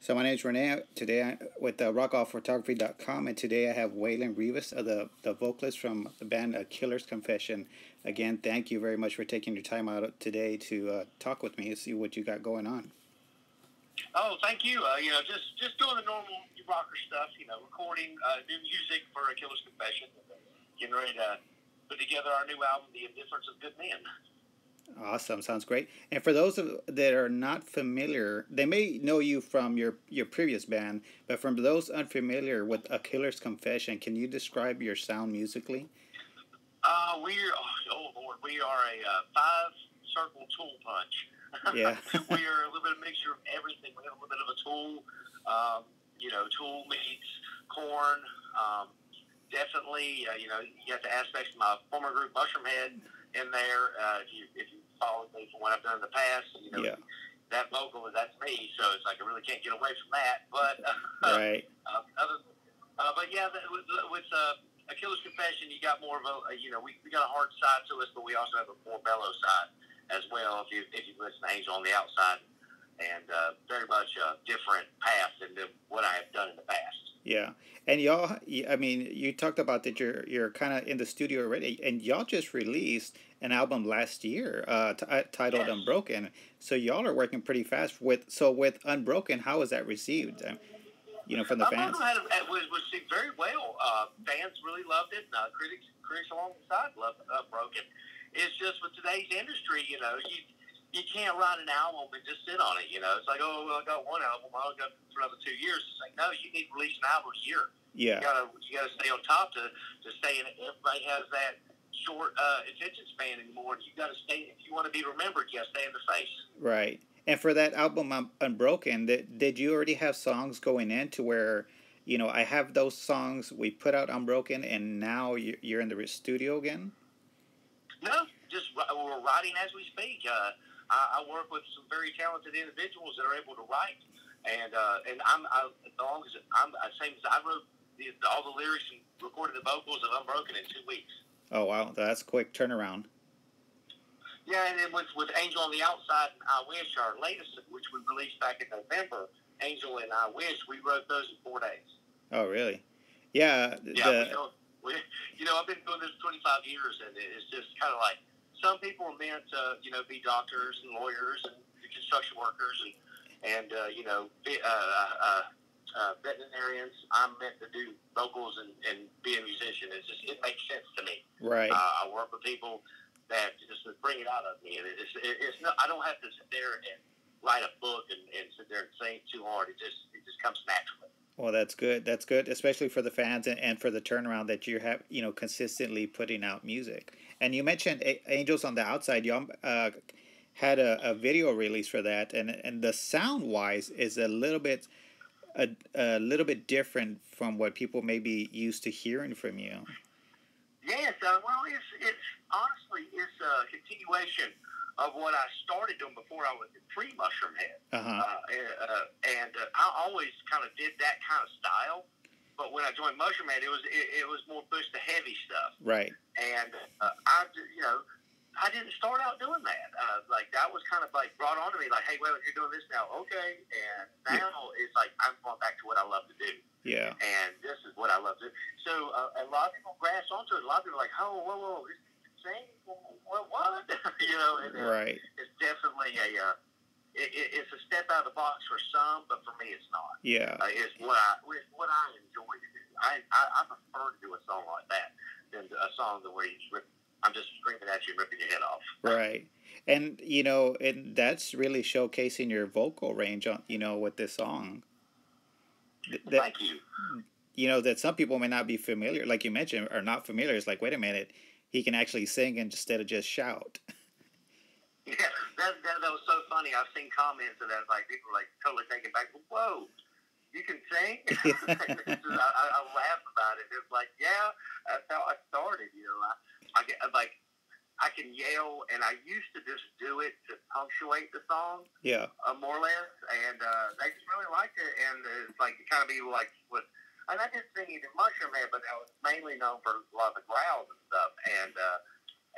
So my name is Renee. Today with rockoffphotography.com, and today I have Waylon Reavis, the vocalist from the band Killer's Confession. Again, thank you very much for taking your time out today to talk with me and see what you got going on. Oh, thank you. Just doing the normal rocker stuff. Recording new music for a Killer's Confession. Getting ready to put together our new album, The Indifference of Good Men. Awesome, sounds great. And for those that are not familiar, they may know you from your previous band, but from those unfamiliar with A Killer's Confession, can you describe your sound musically? We are a five-circle tool punch. Yeah. We are a little bit of a mixture of everything. We have a little bit of a Tool, Tool meets Corn. Definitely, you got the aspects of my former group, Mushroomhead, in there. If you followed me from what I've done in the past, Yeah. that vocal, that's me. So it's like I really can't get away from that. But Right. But yeah, with A Killer's Confession, you got more of we got a hard side to us, but we also have a more mellow side as well. If you listen to Angel on the Outside, and very much a different path than what I have done in the past. Yeah, and y'all, I mean, you talked about that you're kind of in the studio already, and y'all just released an album last year, titled Yes. Unbroken. So y'all are working pretty fast with Unbroken. How is that received? From the fans. Was received very well. Fans really loved it. Critics along the side loved Unbroken. It's just with today's industry, you can't write an album and just sit on it. It's like, oh, well, I got one album, I'll go for another 2 years. It's like, no, you need to release an album a year. Yeah. You gotta stay on top to stay in it. Everybody has that short attention span anymore. You gotta stay. If you want to be remembered, you gotta stay in the face. Right. And for that album, Unbroken, did you already have songs going in to where, I have those songs, we put out Unbroken, and now you're in the studio again? No, just we're writing as we speak. I work with some very talented individuals that are able to write, and same as I wrote all the lyrics and recorded the vocals of Unbroken in 2 weeks. Oh wow, that's a quick turnaround. Yeah, and then with Angel on the Outside and I Wish, our latest, which we released back in November, Angel and I Wish, we wrote those in 4 days. Oh really? Yeah. Yeah. I've been doing this 25 years, and it's just kind of like some people are meant to, be doctors and lawyers and construction workers and veterinarians. I'm meant to do vocals and be a musician. It makes sense to me. Right. I work with people that just bring it out of me, and it's not. I don't have to sit there and write a book and sit there and sing too hard. It just comes naturally. Well, that's good. That's good, especially for the fans and for the turnaround that you have, consistently putting out music. And you mentioned Angels on the Outside. You had a video release for that, and the sound wise is a little bit different from what people may be used to hearing from you. Yes, it's honestly a continuation of what I started doing before I was pre-Mushroomhead. And I always kind of did that kind of style. But when I joined Mushroomhead, it was more push to heavy stuff. Right. And I didn't start out doing that. That was kind of like brought on to me, like, hey, well, you're doing this now, okay. And now it's like I'm going back to what I love to do. Yeah. And this is what I love to do. So a lot of people grasp onto it. A lot of people are like, oh, whoa, sing? What? Right. It's definitely it's a step out of the box for some, but for me, it's not. Yeah. It's what I enjoy to do. I prefer to do a song like that than a song where I'm just screaming at you and ripping your head off. Right. And and that's really showcasing your vocal range on with this song. Thank you. That some people may not be familiar, like you mentioned, are not familiar. It's like, wait a minute, he can actually sing instead of just shout. Yeah, that was so funny. I've seen comments of that, like people are like totally taken back. Whoa, you can sing? I laugh about it. It's like, yeah, that's how I started. I can yell, and I used to just do it to punctuate the song. Yeah. More or less, and they just really liked it, and it's like it kind of be like with. And I did sing it in Mushroomhead, but I was mainly known for a lot of the growls and stuff, and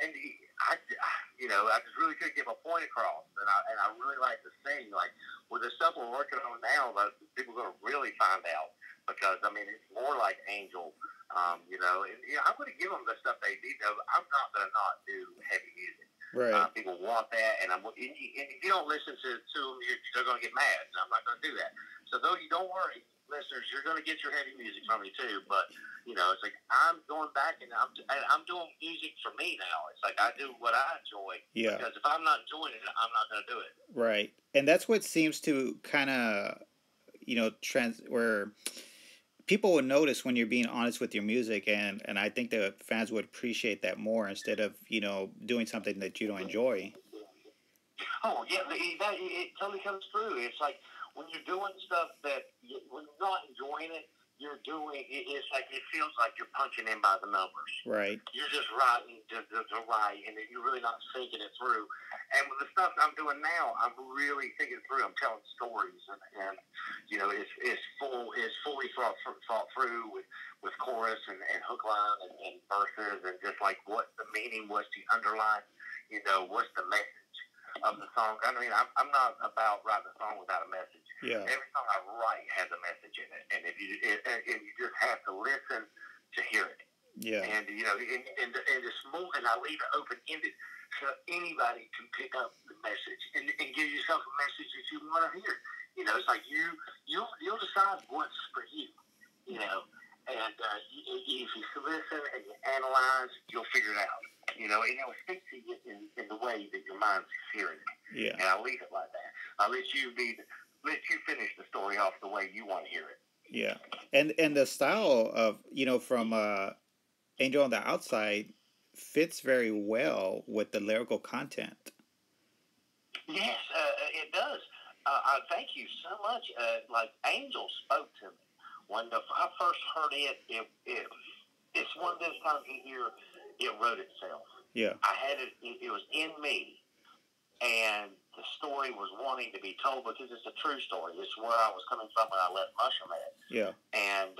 and I just really couldn't get my point across, and I really like to sing. Like with the stuff we're working on now, that people are going to really find out because I mean it's more like Angel. I'm going to give them the stuff they need. I'm not going to not do heavy music. Right. People want that, and if you don't listen to them, they're going to get mad. And I'm not going to do that. So though you don't worry, listeners, you're going to get your heavy music from me too. But it's like I'm going back and I'm doing music for me now. It's like I do what I enjoy. Yeah. Because if I'm not enjoying it, I'm not going to do it. Right, and that's what seems to kind of where people would notice when you're being honest with your music, and I think the fans would appreciate that more instead of doing something that you don't enjoy. Oh yeah, it totally comes through. It's like when you're doing stuff when you're not enjoying it, it's like it feels like you're punching in by the numbers. Right. You're just writing to write, and you're really not thinking it through. And with the stuff I'm doing now, I'm really thinking through. I'm telling stories, and it's fully thought through with chorus and hook line and verses, and just like what the meaning was, the underline. What's the message of the song? I mean, I'm not about writing a song without a message. Yeah. Every song I write has a message in it, and you just have to listen to hear it. Yeah. And and I leave it open ended so anybody can pick up the message and give yourself a message that you want to hear. It's like you'll decide what's for you. And if you listen and you analyze, you'll figure it out. And it will speak to you in the way that your mind's hearing it. Yeah. And I'll leave it like that. I'll let you finish the story off the way you want to hear it. Yeah. And the style of, from Angel on the Outside fits very well with the lyrical content. Yes, it does. Thank you so much. Like Angel spoke to me. When I first heard it's one of those times you hear it wrote itself. Yeah. I had it. It was in me, and the story was wanting to be told because it's a true story. It's where I was coming from when I left Mushroomhead. Yeah. And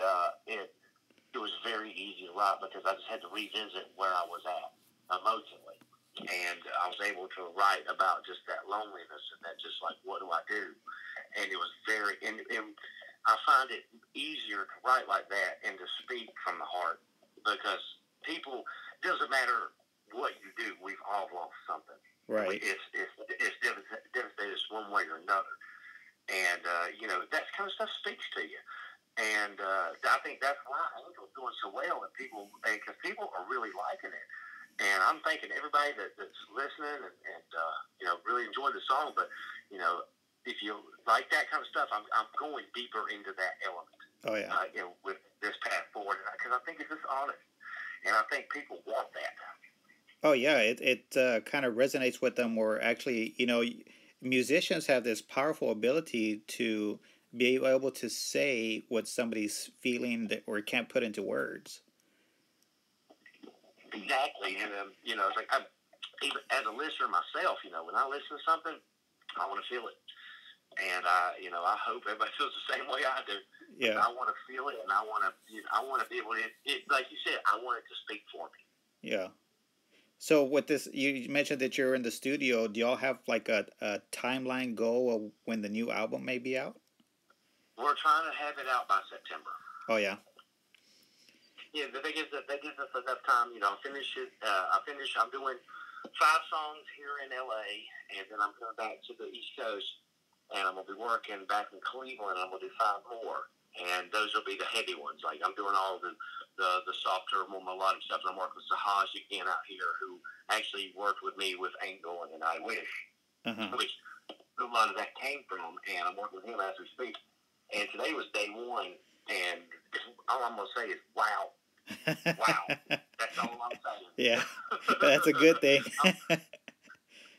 it was very easy to write because I just had to revisit where I was at emotionally, and I was able to write about just that loneliness and that just like what do I do, and it was very and I find it easier to write like that and to speak from the heart because people, it doesn't matter what you do, we've all lost something. Right. It's devastated one way or another. And, that kind of stuff speaks to you. And I think that's why Angel's doing so well, because people are really liking it. And I'm thanking everybody that's listening and really enjoyed the song. But, if you like that kind of stuff, I'm going deeper into that element. Oh, yeah. With this path forward, because I think it's just honest, and I think people want that. Oh, yeah. It kind of resonates with them. Or actually, musicians have this powerful ability to be able to say what somebody's feeling or can't put into words. Exactly, and it's like even as a listener myself, when I listen to something, I want to feel it. And I hope everybody feels the same way I do. Yeah. I want to feel it, and I want to be able to. Like you said, I want it to speak for me. Yeah. So with this, you mentioned that you're in the studio. Do y'all have like a timeline goal of when the new album may be out? We're trying to have it out by September. Oh yeah. Yeah, that gives us enough time. I'll finish it. I'm doing 5 songs here in LA, and then I'm coming back to the East Coast. And I'm going to be working back in Cleveland. I'm going to do 5 more. And those will be the heavy ones. Like, I'm doing all the softer, more melodic stuff. And I'm working with Sahaj again out here, who actually worked with me with Angel and I Wish, which a lot of that came from. And I'm working with him as we speak. And today was day 1. And all I'm going to say is, wow. Wow. That's all I'm saying. Yeah. That's a good thing.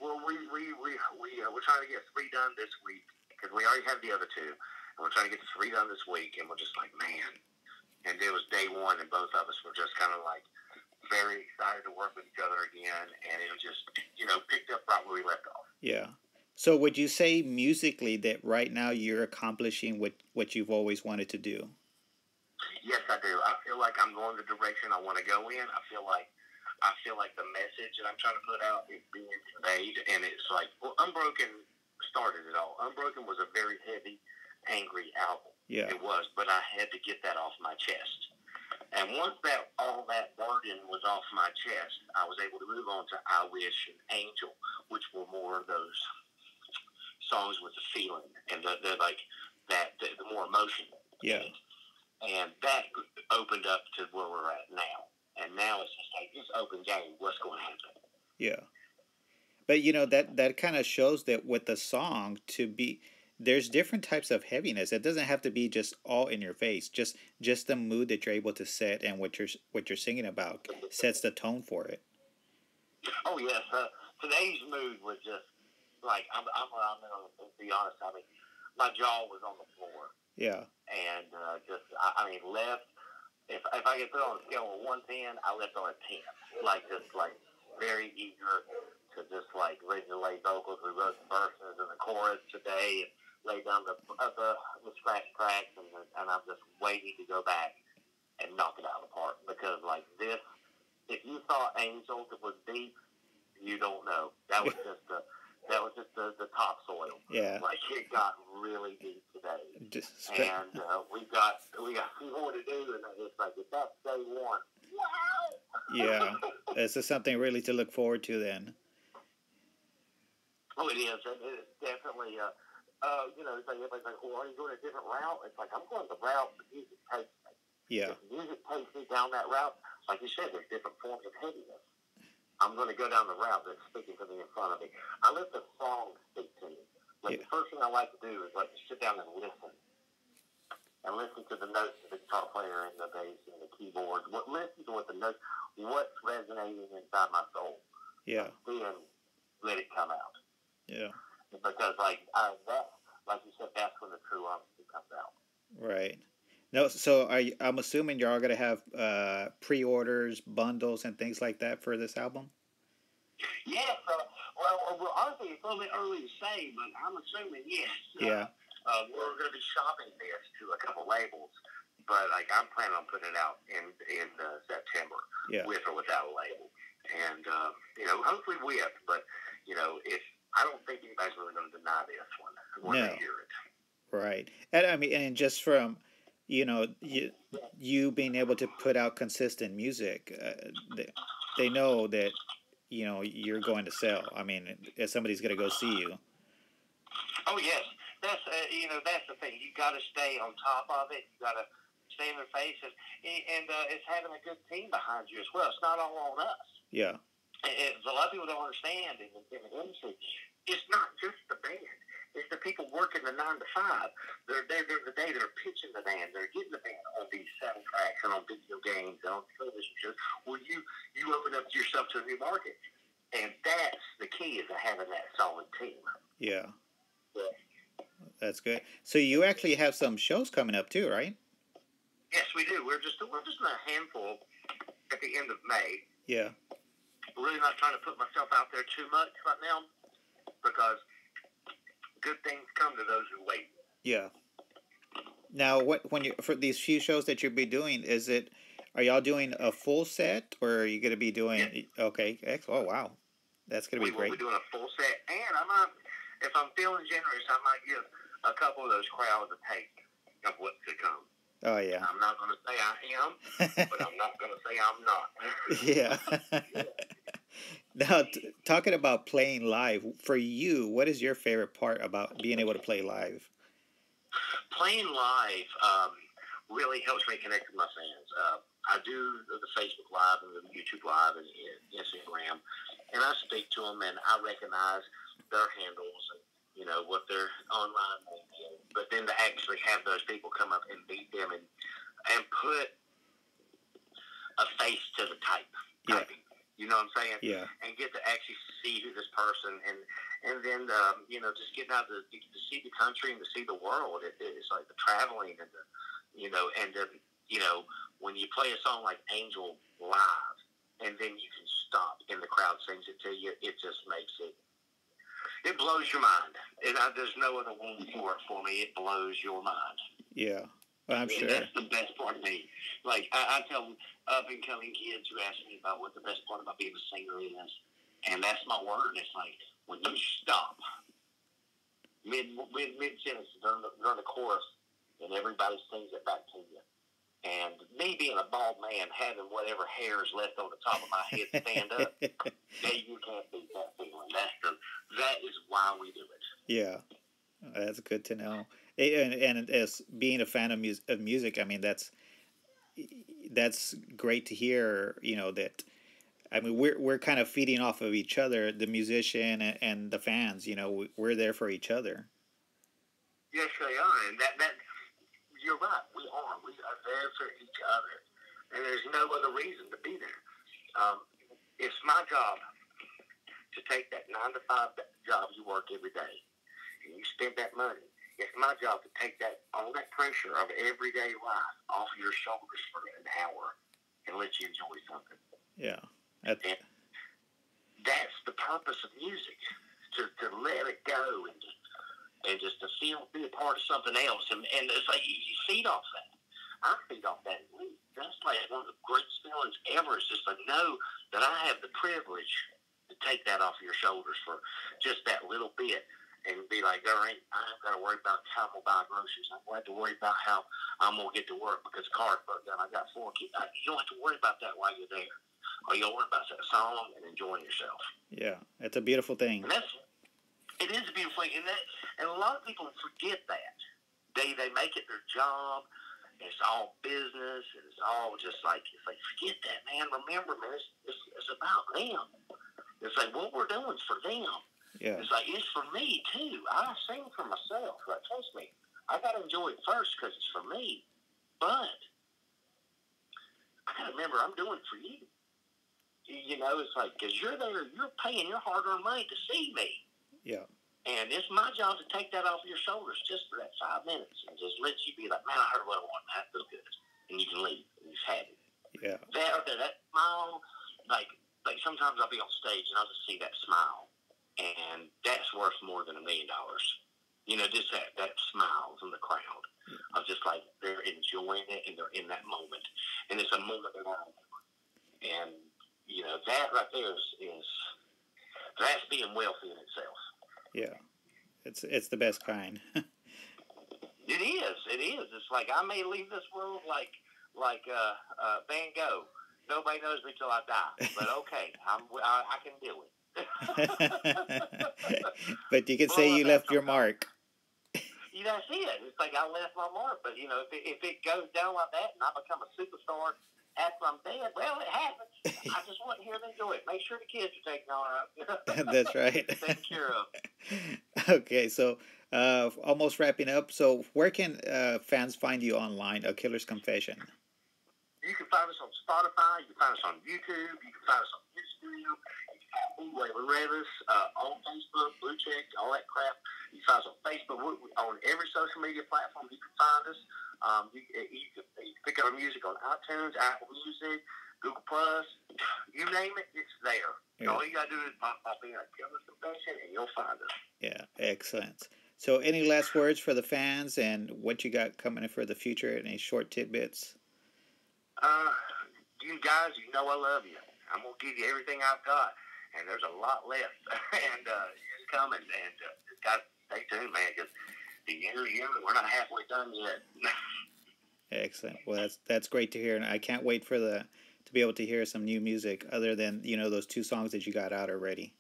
Well, we're trying to get 3 done this week because we already have the other 2, and we're trying to get the 3 done this week. And we're just like, man. And it was day 1, and both of us were just kind of like very excited to work with each other again. And it was just, picked up right where we left off. Yeah. So would you say musically that right now you're accomplishing what you've always wanted to do? Yes, I do. I feel like I'm going the direction I want to go in. I feel like I feel like the message that I'm trying to put out is being conveyed, and it's like, well, Unbroken started it all. Unbroken was a very heavy, angry album. Yeah. It was, but I had to get that off my chest. And once all that burden was off my chest, I was able to move on to I Wish and Angel, which were more of those songs with the feeling and the like that the more emotion. Yeah. And that opened up to where we're at now. And now it's just like, it's open game. What's going to happen? Yeah. But that kind of shows that with the song there's different types of heaviness. It doesn't have to be just all in your face. Just the mood that you're able to set and what you're singing about sets the tone for it. Oh yes, today's mood was just like I'm gonna be honest. I mean, my jaw was on the floor. Yeah. And I mean, left. If I could put on a scale of 1 to 10, I left on a 10. Like just like very eager to just like ready to lay vocals. We wrote the verses and the chorus today, and laid down the scratch tracks, and I'm just waiting to go back and knock it out of the park, because like this, if you thought Angel was deep, you don't know. That was just the topsoil. Yeah. Like it got really deep today, and we got more to do, and it's like if that's day one. Wow. Yeah, this is something really to look forward to then. Oh, it is. And it's definitely, it's like everybody's like, well, are you going a different route? It's like, I'm going the route the music takes me. Yeah. If the music takes me down that route, like you said, there's different forms of heaviness. I'm going to go down the route that's speaking to me in front of me. I let the song speak to me. Like, the first thing I like to do is like to sit down and listen. And listen to the notes of the guitar player and the bass and the keyboard. Listen to what the notes, what's resonating inside my soul. Yeah. And then let it come out. Yeah. Because like you said, that's when the true honesty comes out. Right. No, so I'm assuming you're all gonna have pre-orders, bundles, and things like that for this album. Yes. Well, honestly, it's a little bit early to say, but I'm assuming yes. Yeah. We're going to be shopping this to a couple labels, but like I'm planning on putting it out in September, with or without a label, and hopefully with. But if I don't think anybody's really going to deny this one when they hear it. Right, and I mean, and just from you being able to put out consistent music, they know that you're going to sell. I mean, if somebody's going to go see you. Oh yes. That's that's the thing. You got to stay on top of it. You got to stay in their faces, and it's having a good team behind you as well. It's not all on us. Yeah. A lot of people don't understand in the industry. It's not just the band. It's the people working the 9 to 5. They're the day they're pitching the band. They're getting the band on these soundtracks and on video games and on television shows. Well, you open up yourself to a new market, and that's the key, is to having that solid team. Yeah. That's good. So you actually have some shows coming up too, right? Yes, we do. We're just in a handful at the end of May. Yeah. Really not trying to put myself out there too much right now, because good things come to those who wait. Yeah. Now, for these few shows that you'll be doing, are y'all doing a full set, or are you going to be doing? Yes. Okay. Oh wow, that's going to be great. We'll be doing a full set, and I might, if I'm feeling generous, I might give a couple of those crowds a taste of what's to come. Oh yeah. I'm not going to say I am, but I'm not going to say I'm not. Yeah. Now, talking about playing live, for you, what is your favorite part about being able to play live? Playing live really helps me connect with my fans. I do the Facebook Live and the YouTube Live and Instagram, and I speak to them, and I recognize their handles and what their online name is. But then to actually have those people come up and meet them and put a face to the typing. You know what I'm saying? Yeah. And get to actually see who this person and then just getting out to see the country and to see the world. It's like the traveling and when you play a song like Angel live and then you can stop and the crowd sings it to you, it just makes it blows your mind. And there's no other word for it for me. It blows your mind. Yeah. Well, I'm sure. That's the best part of me. Like, I tell up and coming kids who ask me about what the best part about being a singer is, and that's my word. It's like when you stop mid sentence during the chorus, and everybody sings it back to you. And me being a bald man, having whatever hair is left on the top of my head stand up, you can't beat that feeling. That is why we do it. Yeah, that's good to know. And as being a fan of music, I mean that's great to hear. You know that. I mean, we're kind of feeding off of each other, the musician and the fans. You know, we're there for each other. Yes, they are, and that you're right. We are. We are there for each other, and there's no other reason to be there. It's my job to take that 9 to 5 job you work every day, and you spend that money. It's my job to take all that pressure of everyday life off your shoulders for an hour and let you enjoy something. Yeah. That's the purpose of music, to let it go and just to be a part of something else. And it's like you feed off that. I feed off that. That's like one of the greatest feelings ever, is just to know that I have the privilege to take that off your shoulders for just that little bit. And be like, all right, I don't got to worry about how I'm going to buy groceries. I don't have to worry about how I'm going to get to work because the car's broke down. I got 4 kids. You don't have to worry about that while you're there. All you got to worry about is that song and enjoying yourself. Yeah, it's a beautiful thing. And it is a beautiful thing. And a lot of people forget that. They make it their job. It's all business. And it's all just like, it's like, forget that, man. Remember, man, it's about them. It's like what we're doing is for them. Yeah. It's like, it's for me, too. I sing for myself. Like, trust me. I got to enjoy it first because it's for me. But I got to remember I'm doing it for you. You know, it's like, because you're there, you're paying your hard-earned money to see me. Yeah. And it's my job to take that off your shoulders just for that 5 minutes and just let you be like, man, I heard what I want. That feels good. And you can leave. And you're happy. Yeah. That smile, like sometimes I'll be on stage and I'll just see that smile. And that's worth more than $1 million. You know, just that smile from the crowd. Yeah. Of just like they're enjoying it and they're in that moment. And it's a moment that I remember. And, you know, that right there is that's being wealthy in itself. Yeah. It's the best kind. It is. It's like I may leave this world like Van Gogh. Nobody knows me till I die. But okay, I can do it. But you can say you left your mark. That's it. It's like I left my mark. But, you know, if it goes down like that and I become a superstar after I'm dead, well, it happens. I just want to hear them enjoy it. Make sure the kids are taken all right. That's right. Taken care of. Okay, so almost wrapping up. So where can fans find you online, A Killer's Confession? You can find us on Spotify. You can find us on YouTube. You can find us on Instagram. Waylon Reavis, on Facebook, Blue Check, all that crap. You can find us on Facebook. We're on every social media platform. You can find us. You can pick up our music on iTunes, Apple Music, Google Plus. You name it, it's there. Yeah. All you got to do is pop in A Killer's Confession, and you'll find us. Yeah, excellent. So any last words for the fans and what you got coming in for the future? Any short tidbits? You guys, you know I love you. I'm going to give you everything I've got. And there's a lot left. And it's coming. And just got to stay tuned, man, because the year, we're not halfway done yet. Excellent. Well, that's great to hear. And I can't wait to be able to hear some new music other than, you know, those 2 songs that you got out already.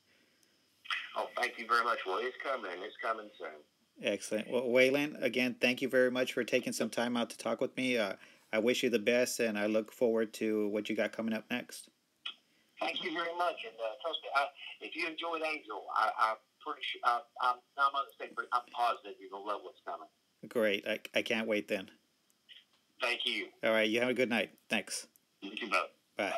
Oh, thank you very much. Well, it's coming. It's coming soon. Excellent. Well, Waylon, again, thank you very much for taking some time out to talk with me. I wish you the best, and I look forward to what you got coming up next. Thank you very much, and trust me, if you enjoyed Angel, I'm pretty sure, I'm positive you're gonna love what's coming. Great, I can't wait then. Thank you. All right, you have a good night. Thanks. You too, bud. Bye.